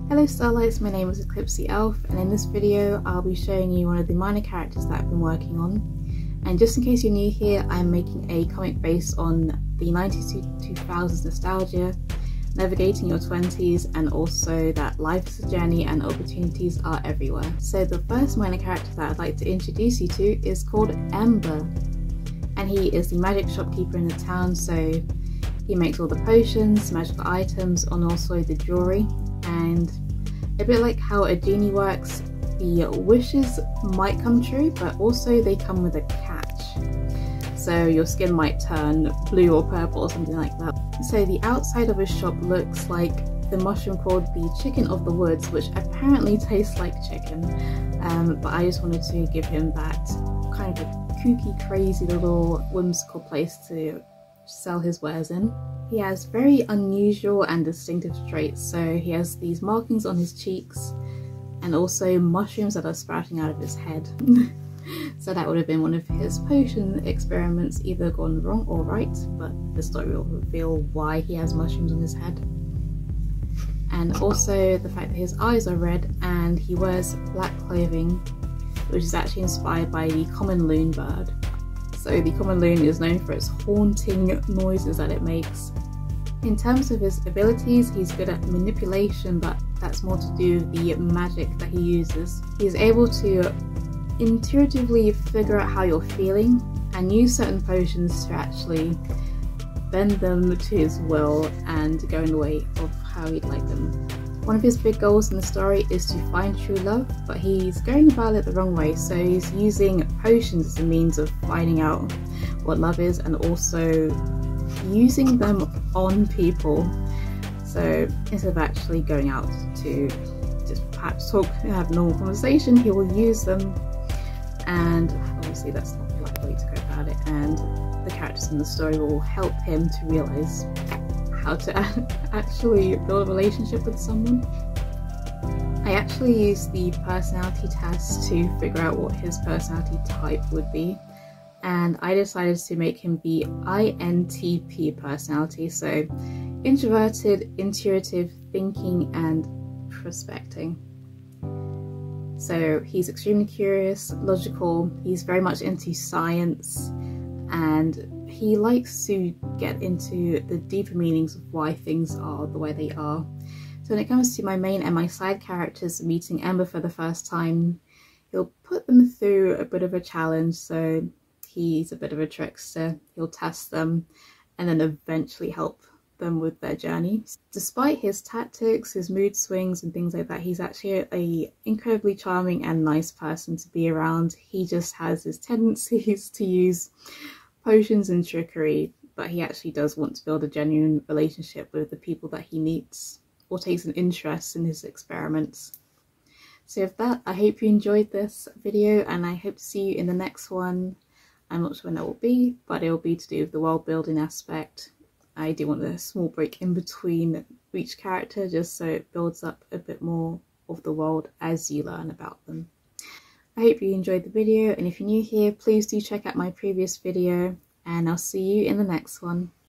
Hello Starlights, my name is Eclipse Elf, and in this video I'll be showing you one of the minor characters that I've been working on. And just in case you're new here, I'm making a comic based on the 90s to 2000s nostalgia, navigating your 20s, and also that life is a journey and opportunities are everywhere. So the first minor character that I'd like to introduce you to is called Ember, and he is the magic shopkeeper in the town. So he makes all the potions, magical items, and also the jewelry. And a bit like how a genie works, the wishes might come true, but also they come with a catch. So your skin might turn blue or purple or something like that. So the outside of his shop looks like the mushroom called the chicken of the woods, which apparently tastes like chicken. But I just wanted to give him that kind of a kooky, crazy little whimsical place to sell his wares in. He has very unusual and distinctive traits. So he has these markings on his cheeks and also mushrooms that are sprouting out of his head. So that would have been one of his potion experiments, either gone wrong or right, but the story will reveal why he has mushrooms on his head. And also the fact that his eyes are red and he wears black clothing, which is actually inspired by the common loon bird. So the common loon is known for its haunting noises that it makes. In terms of his abilities, he's good at manipulation, but that's more to do with the magic that he uses. He's able to intuitively figure out how you're feeling and use certain potions to actually bend them to his will and go in the way of how he'd like them. One of his big goals in the story is to find true love, but he's going about it the wrong way. So he's using potions as a means of finding out what love is, and also using them on people. So instead of actually going out to just perhaps talk and have a normal conversation, he will use them, and obviously that's not the right way to go about it, and the characters in the story will help him to realise how to actually build a relationship with someone. I actually used the personality test to figure out what his personality type would be, and I decided to make him the INTP personality, so introverted, intuitive, thinking and prospecting. So he's extremely curious, logical, he's very much into science, and he likes to get into the deeper meanings of why things are the way they are. So when it comes to my main and my side characters meeting Ember for the first time, he'll put them through a bit of a challenge. So he's a bit of a trickster, he'll test them and then eventually help them with their journey. Despite his tactics, his mood swings and things like that, he's actually a incredibly charming and nice person to be around. He just has his tendencies to use potions and trickery, but he actually does want to build a genuine relationship with the people that he meets, or takes an interest in his experiments. So with that, I hope you enjoyed this video, and I hope to see you in the next one. I'm not sure when that will be, but it will be to do with the world building aspect. I do want a small break in between each character just so it builds up a bit more of the world as you learn about them. I hope you enjoyed the video, and if you're new here, please do check out my previous video, and I'll see you in the next one.